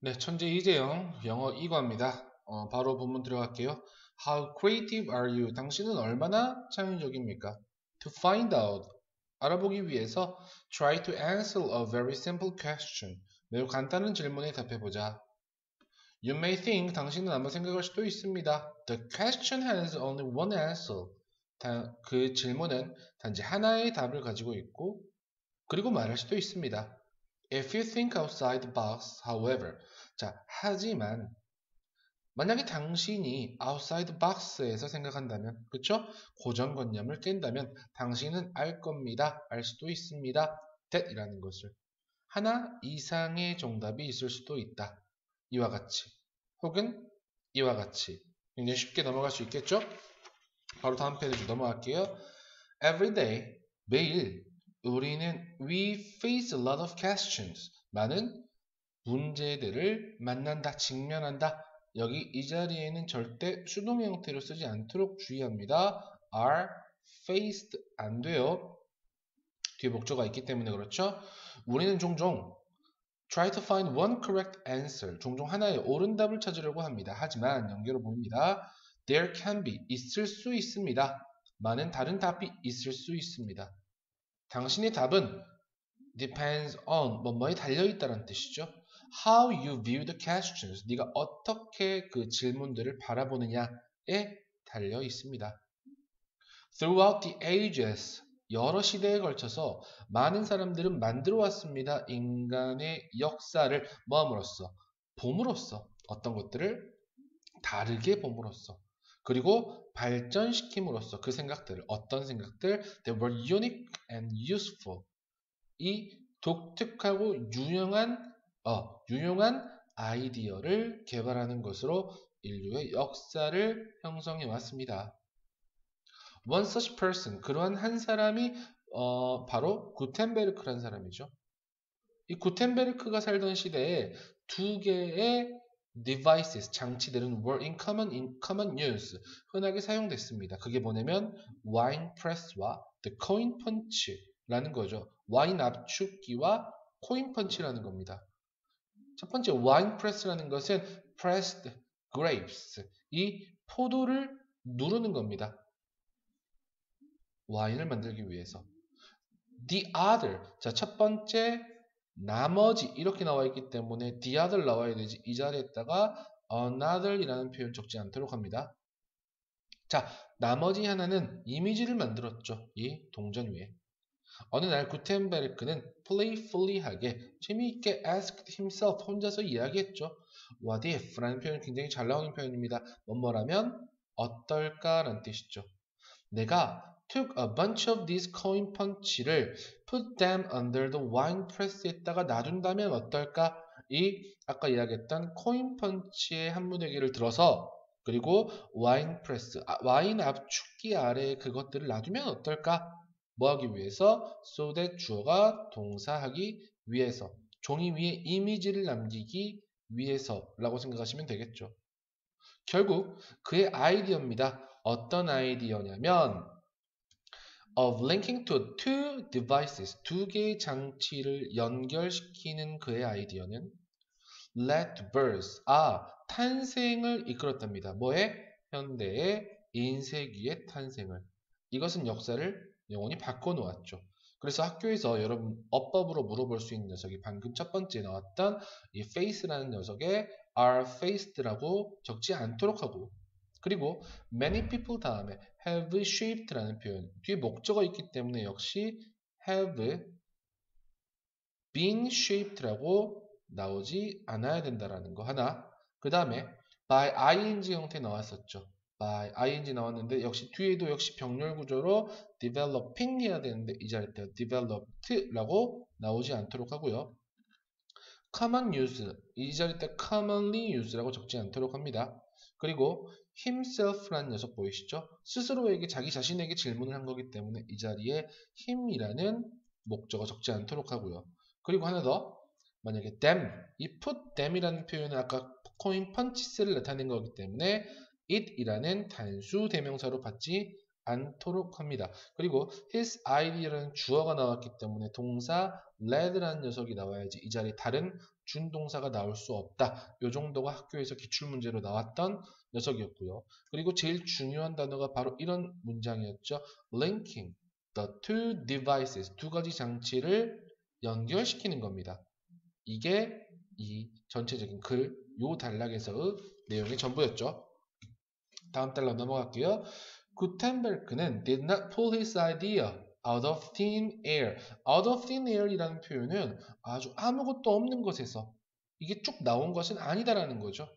네, 천재 이재영, 영어 2과입니다. 바로 본문 들어갈게요. How creative are you? 당신은 얼마나 창의적입니까? To find out, 알아보기 위해서 try to answer a very simple question. 매우 간단한 질문에 답해보자. You may think, 당신은 아마 생각할 수도 있습니다. The question has only one answer. 그 질문은 단지 하나의 답을 가지고 있고, 그리고 말할 수도 있습니다. If you think outside the box, however, 자, 하지만 만약에 당신이 outside the box에서 생각한다면, 그쵸? 고정관념을 깬다면 당신은 알 겁니다. 알 수도 있습니다. that이라는 것을. 하나 이상의 정답이 있을 수도 있다. 이와 같이. 혹은 이와 같이. 굉장히 쉽게 넘어갈 수 있겠죠? 바로 다음 페이지 넘어갈게요. Every day, 매일 우리는 we face a lot of questions. 많은 문제들을 만난다, 직면한다. 여기 이 자리에는 절대 수동 형태로 쓰지 않도록 주의합니다. are faced 안 돼요. 뒤에 목적어가 있기 때문에 그렇죠. 우리는 종종 try to find one correct answer. 종종 하나의 옳은 답을 찾으려고 합니다. 하지만 연결을 봅니다. There can be 있을 수 있습니다. 많은 다른 답이 있을 수 있습니다. 당신의 답은 depends on 뭐뭐에 달려있다는 뜻이죠. How you view the questions. 네가 어떻게 그 질문들을 바라보느냐에 달려 있습니다. Throughout the ages. 여러 시대에 걸쳐서 많은 사람들은 만들어 왔습니다. 인간의 역사를 뭐함으로써? 봄으로써. 어떤 것들을 다르게 봄으로써. 그리고 발전시킴으로써 그 생각들을 어떤 생각들? They were unique and useful. 이 독특하고 유용한 아이디어를 개발하는 것으로 인류의 역사를 형성해 왔습니다. One such person, 그러한 한 사람이 바로 구텐베르크라는 사람이죠. 이 구텐베르크가 살던 시대에 두 개의 devices, 장치들은 were in common use, 흔하게 사용됐습니다. 그게 뭐냐면 wine press와 the coin punch라는 거죠. 와인 압축기와 코인 펀치라는 겁니다. 첫 번째 와인 프레스라는 것은 pressed grapes, 이 포도를 누르는 겁니다. 와인을 만들기 위해서. The other, 자, 첫 번째 나머지 이렇게 나와 있기 때문에 the other 나와야 되지. 이 자리에다가 another이라는 표현 적지 않도록 합니다. 자, 나머지 하나는 이미지를 만들었죠. 이 동전 위에. 어느 날 구텐베르크는 playfully하게 재미있게 asked himself, 혼자서 이야기했죠. What if? 라는 표현이 굉장히 잘 나오는 표현입니다. 뭐뭐라면 어떨까라는 뜻이죠. 내가 took a bunch of these coin punch를 put them under the wine press에다가 놔둔다면 어떨까? 이 아까 이야기했던 코인 펀치의 한 무더기를 들어서 그리고 와인 프레스, 와인 압축기 아래에 그것들을 놔두면 어떨까? 뭐 하기 위해서? so that 주어가 동사하기 위해서, 종이 위에 이미지를 남기기 위해서 라고 생각하시면 되겠죠. 결국 그의 아이디어입니다. 어떤 아이디어냐면 of linking to two devices, 두 개의 장치를 연결시키는 그의 아이디어는 led birth, 탄생을 이끌었답니다. 뭐에? 현대의 인쇄기의 탄생을. 이것은 역사를 영원히 바꿔놓았죠. 그래서 학교에서 여러분 어법으로 물어볼 수 있는 녀석이 방금 첫 번째 나왔던 이 face라는 녀석에 are faced라고 적지 않도록 하고, 그리고 many people 다음에 have shaped라는 표현, 뒤에 목적어 있기 때문에 역시 have been shaped라고 나오지 않아야 된다라는 거 하나. 그 다음에 by ing 형태 나왔었죠. by ing 나왔는데 역시 뒤에도 역시 병렬 구조로 developing 해야 되는데 이 자리에 developed라고 나오지 않도록 하고요. common use, 이 자리에 commonly use라고 적지 않도록 합니다. 그리고 himself라는 녀석 보이시죠? 스스로에게 자기 자신에게 질문을 한 거기 때문에 이 자리에 him이라는 목적어 적지 않도록 하고요. 그리고 하나 더, 만약에 them, 이 put them이라는 표현은 아까 코인 펀치스를 나타낸 거기 때문에 it이라는 단수 대명사로 받지 않도록 합니다. 그리고 his idea라는 주어가 나왔기 때문에 동사 led라는 녀석이 나와야지 이 자리에 다른 준동사가 나올 수 없다. 이 정도가 학교에서 기출문제로 나왔던 녀석이었고요. 그리고 제일 중요한 단어가 바로 이런 문장이었죠. linking the two devices, 두 가지 장치를 연결시키는 겁니다. 이게 이 전체적인 글, 요 단락에서의 내용의 전부였죠. 다음 단락 넘어갈게요. 구텐베르크는 did not pull his idea out of thin air. out of thin air이라는 표현은 아주 아무것도 없는 것에서 이게 쭉 나온 것은 아니다라는 거죠.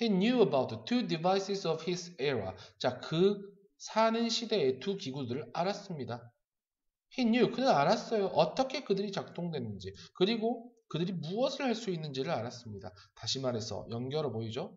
He knew about the two devices of his era. 자, 그 사는 시대의 두 기구들을 알았습니다. He knew, 그는 알았어요. 어떻게 그들이 작동되는지, 그리고 그들이 무엇을 할 수 있는지를 알았습니다. 다시 말해서 연결어 보이죠?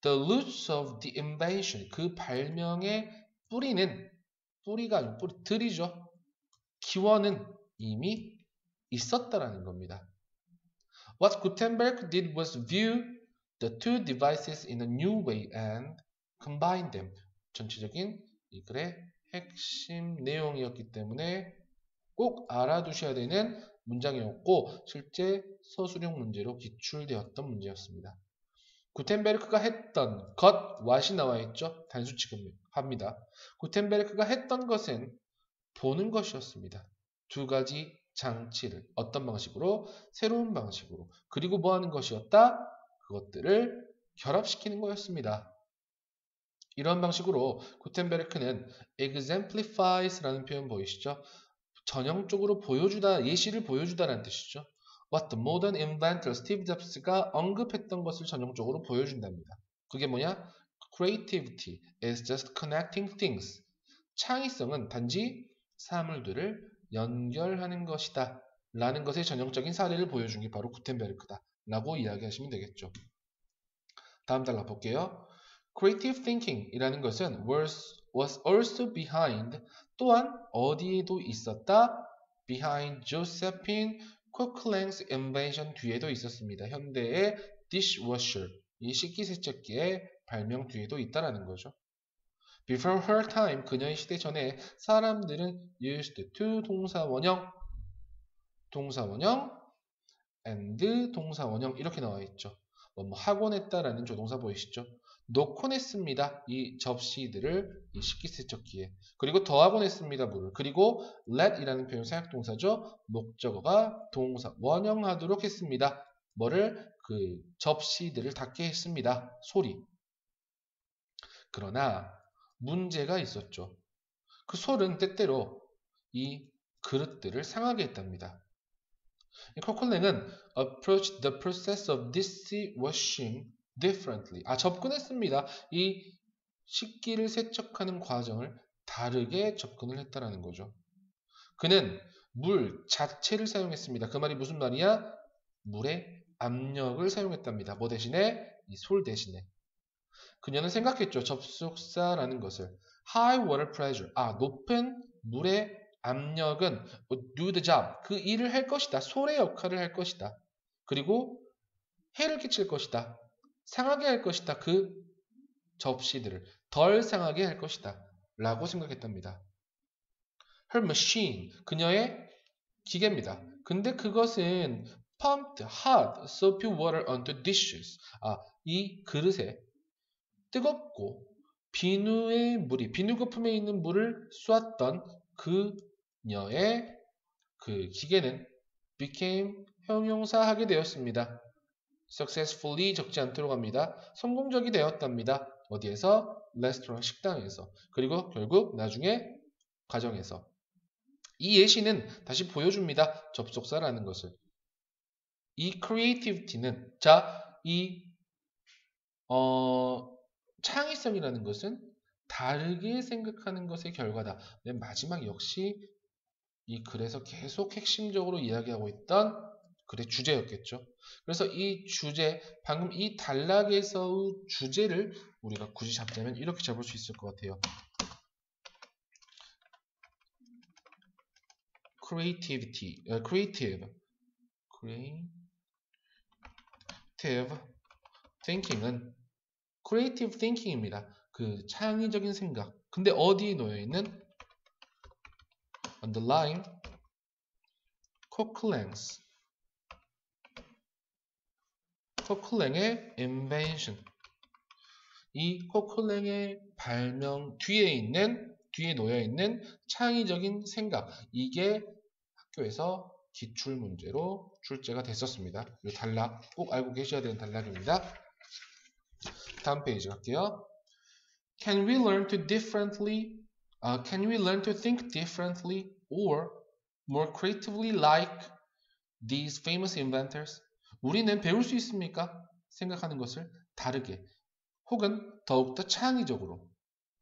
The roots of the invention, 그 발명의 뿌리가 아니고 뿌리들이죠. 기원은 이미 있었다라는 겁니다. What Gutenberg did was view the two devices in a new way and combine them. 전체적인 이 글의 핵심 내용이었기 때문에 꼭 알아두셔야 되는 문장이었고 실제 서술형 문제로 기출되었던 문제였습니다. 구텐베르크가 했던 것, what이 나와 있죠. 단수 취급합니다. 구텐베르크가 했던 것은 보는 것이었습니다. 두 가지 장치를 어떤 방식으로? 새로운 방식으로. 그리고 뭐 하는 것이었다? 그것들을 결합시키는 거였습니다. 이런 방식으로 구텐베르크는 exemplifies라는 표현 보이시죠? 전형적으로 보여주다, 예시를 보여주다라는 뜻이죠. What the modern inventor Steve Jobs가 언급했던 것을 전형적으로 보여준답니다. 그게 뭐냐? Creativity is just connecting things. 창의성은 단지 사물들을 연결하는 것이다. 라는 것의 전형적인 사례를 보여준 게 바로 구텐베르크다. 라고 이야기하시면 되겠죠. 다음 단락 볼게요. Creative thinking 이라는 것은 was also behind, 또한 어디에도 있었다? Behind Josephine Coquelin's invention, 뒤에도 있었습니다. 현대의 dishwasher, 이 식기세척기의 발명 뒤에도 있다라는 거죠. Before her time, 그녀의 시대 전에 사람들은 used to 동사원형 and 동사원형 이렇게 나와 있죠. 뭐 하곤 했다라는 조동사 보이시죠? 놓곤 했습니다. 이 접시들을 이 식기세척기에. 그리고 더하곤 했습니다. 물을. 그리고 let이라는 표현 사역동사죠. 목적어가 동사 원형하도록 했습니다. 뭐를? 그 접시들을 닫게 했습니다. 소리. 그러나 문제가 있었죠. 그 솔은 때때로 이 그릇들을 상하게 했답니다. 코클랭은 approached the process of dishwashing differently. 접근했습니다. 이 식기를 세척하는 과정을 다르게 접근을 했다라는 거죠. 그는 물 자체를 사용했습니다. 그 말이 무슨 말이야? 물의 압력을 사용했답니다. 뭐 대신에? 이 솔 대신에. 그녀는 생각했죠. 접속사라는 것을. High water pressure. 높은 물의 압력은 do the job. 그 일을 할 것이다. 솔의 역할을 할 것이다. 그리고 해를 끼칠 것이다. 상하게 할 것이다. 그 접시들을 덜 상하게 할 것이다. 라고 생각했답니다. Her machine. 그녀의 기계입니다. 근데 그것은 pumped hot soapy water onto dishes. 이 그릇에 뜨겁고 비누의 물이, 비누 거품에 있는 물을 쏘았던 그녀의 그 기계는 became 형용사하게 되었습니다. successfully 적지 않도록 합니다. 성공적이 되었답니다. 어디에서? 레스토랑 식당에서. 그리고 결국 나중에 가정에서. 이 예시는 다시 보여줍니다. 접속사라는 것을. 이 creativity는 창의성이라는 것은 다르게 생각하는 것의 결과다. 맨 마지막 역시 이 글에서 계속 핵심적으로 이야기하고 있던 글의 주제였겠죠. 그래서 이 주제, 방금 이 단락에서의 주제를 우리가 굳이 잡자면 이렇게 잡을 수 있을 것 같아요. creative thinking은 creative thinking입니다. 그 창의적인 생각, 근데 어디에 놓여있는? underline 코클랭스. 코클랭의 invention. 이 코클랭의 발명 뒤에 놓여있는 창의적인 생각. 이게 학교에서 기출문제로 출제가 됐었습니다. 이 단락 꼭 알고 계셔야 되는 단락입니다. 다음 페이지 갈게요. Can we learn to think differently or more creatively like these famous inventors? 우리는 배울 수 있습니까? 생각하는 것을 다르게 혹은 더욱더 창의적으로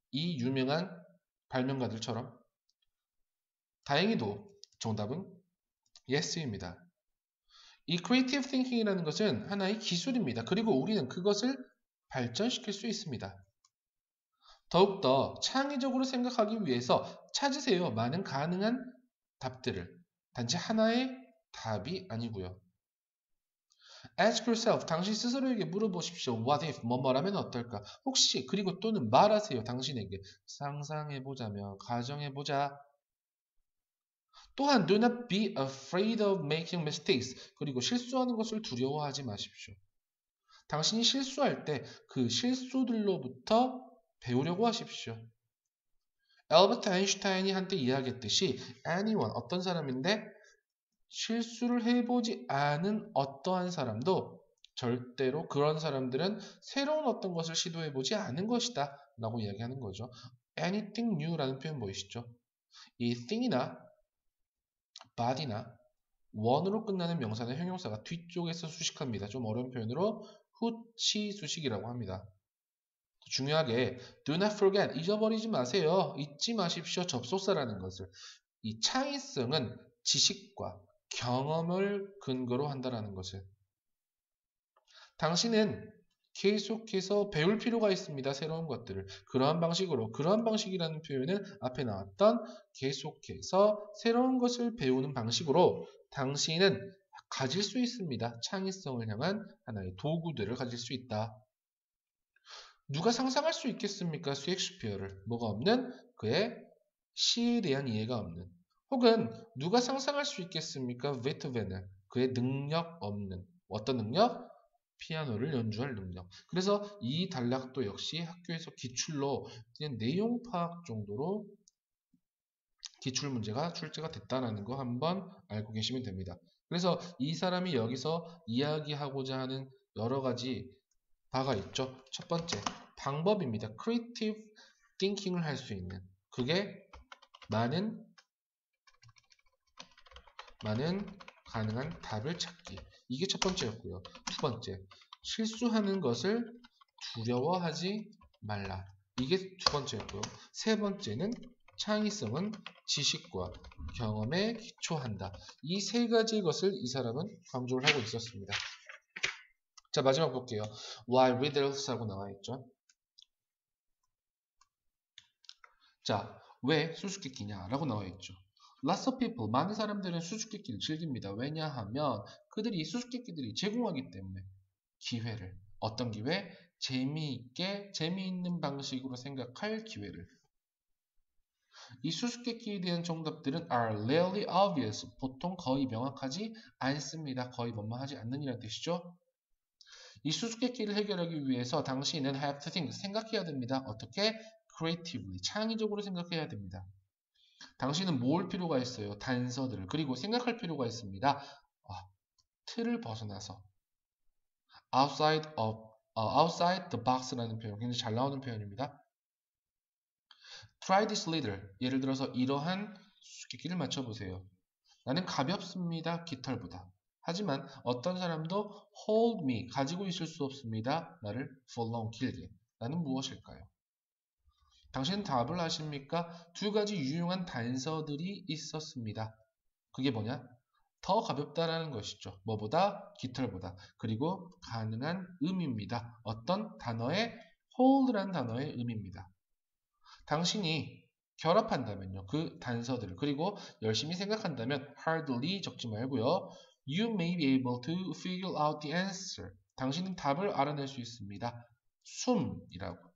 이 유명한 발명가들처럼. 다행히도 정답은 yes입니다. 이 creative thinking이라는 것은 하나의 기술입니다. 그리고 우리는 그것을 발전시킬 수 있습니다. 더욱더 창의적으로 생각하기 위해서 찾으세요. 많은 가능한 답들을. 단지 하나의 답이 아니고요. Ask yourself. 당신 스스로에게 물어보십시오. What if? 뭐뭐라면 어떨까? 혹시 그리고 또는 말하세요. 당신에게. 상상해보자면 가정해보자. 또한 do not be afraid of making mistakes. 그리고 실수하는 것을 두려워하지 마십시오. 당신이 실수할 때 그 실수들로부터 배우려고 하십시오. 엘버트 아인슈타인이 한때 이야기했듯이 anyone, 어떤 사람인데 실수를 해보지 않은 어떠한 사람도 절대로 그런 사람들은 새로운 어떤 것을 시도해보지 않은 것이다 라고 이야기하는 거죠. anything new 라는 표현 보이시죠? 이 thing이나 body나 원으로 끝나는 명사나 형용사가 뒤쪽에서 수식합니다. 좀 어려운 표현으로 후치 수식이라고 합니다. 중요하게 do not forget, 잊어버리지 마세요. 잊지 마십시오. 접속사라는 것을. 이 창의성은 지식과 경험을 근거로 한다는 것을. 당신은 계속해서 배울 필요가 있습니다. 새로운 것들을. 그러한 방식이라는 표현은 앞에 나왔던 계속해서 새로운 것을 배우는 방식으로 당신은 가질 수 있습니다. 창의성을 향한 하나의 도구들을 가질 수 있다. 누가 상상할 수 있겠습니까? 셰익스피어를. 뭐가 없는? 그의 시에 대한 이해가 없는. 혹은 누가 상상할 수 있겠습니까? 베토벤을. 그의 능력 없는. 어떤 능력? 피아노를 연주할 능력. 그래서 이 단락도 역시 학교에서 기출로 그냥 내용 파악 정도로 기출 문제가 출제가 됐다는 거 한번 알고 계시면 됩니다. 그래서 이 사람이 여기서 이야기하고자 하는 여러 가지 바가 있죠. 첫 번째, 방법입니다. creative thinking을 할 수 있는. 그게 많은 가능한 답을 찾기. 이게 첫 번째였고요. 두 번째, 실수하는 것을 두려워하지 말라. 이게 두 번째였고요. 세 번째는 창의성은 지식과 경험에 기초한다. 이 세 가지 것을 이 사람은 강조를 하고 있었습니다. 자, 마지막 볼게요. Why riddles 하고 나와 있죠. 자, 왜 수수께끼냐 라고 나와 있죠. Lots of people, 많은 사람들은 수수께끼를 즐깁니다. 왜냐하면 그들이 수수께끼들이 제공하기 때문에 기회를, 어떤 기회? 재미있는 방식으로 생각할 기회를. 이 수수께끼에 대한 정답들은 are rarely obvious, 보통 거의 명확하지 않습니다. 거의 뭐뭐하지 않는 이라는 뜻이죠. 이 수수께끼를 해결하기 위해서 당신은 have to think, 생각해야 됩니다. 어떻게? creatively, 창의적으로 생각해야 됩니다. 당신은 모을 필요가 있어요. 단서들을. 그리고 생각할 필요가 있습니다. 틀을 벗어나서 outside the box라는 표현, 굉장히 잘 나오는 표현입니다. Try this little. 예를 들어서 이러한 수수께끼를 맞춰보세요. 나는 가볍습니다. 깃털보다. 하지만 어떤 사람도 hold me, 가지고 있을 수 없습니다. 나를 for long, 길게. 나는 무엇일까요? 당신은 답을 아십니까? 두 가지 유용한 단서들이 있었습니다. 그게 뭐냐? 더 가볍다라는 것이죠. 뭐보다? 깃털보다. 그리고 가능한 의미입니다. 어떤 단어의 hold라는 단어의 의미입니다. 당신이 결합한다면요. 그 단서들을. 그리고 열심히 생각한다면 hardly 적지 말고요. You may be able to figure out the answer. 당신은 답을 알아낼 수 있습니다. 숨이라고.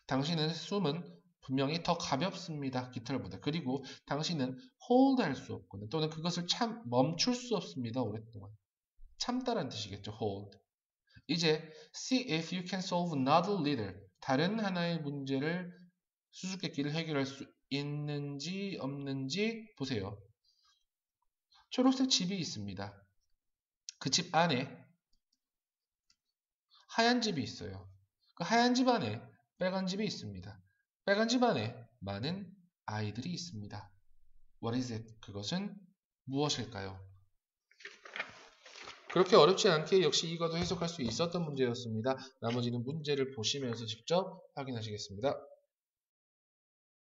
당신은 숨은 분명히 더 가볍습니다. 깃털보다. 그리고 당신은 hold 할 수 없거나 또는 그것을 멈출 수 없습니다. 오랫동안. 참다라는 뜻이겠죠. hold. 이제 see if you can solve another little. 다른 하나의 문제를 수수께끼를 해결할 수 있는지 없는지 보세요. 초록색 집이 있습니다. 그 집 안에 하얀 집이 있어요. 그 하얀 집 안에 빨간 집이 있습니다. 빨간 집 안에 많은 아이들이 있습니다. What is it? 그것은 무엇일까요? 그렇게 어렵지 않게 역시 이거도 해석할 수 있었던 문제였습니다. 나머지는 문제를 보시면서 직접 확인하시겠습니다.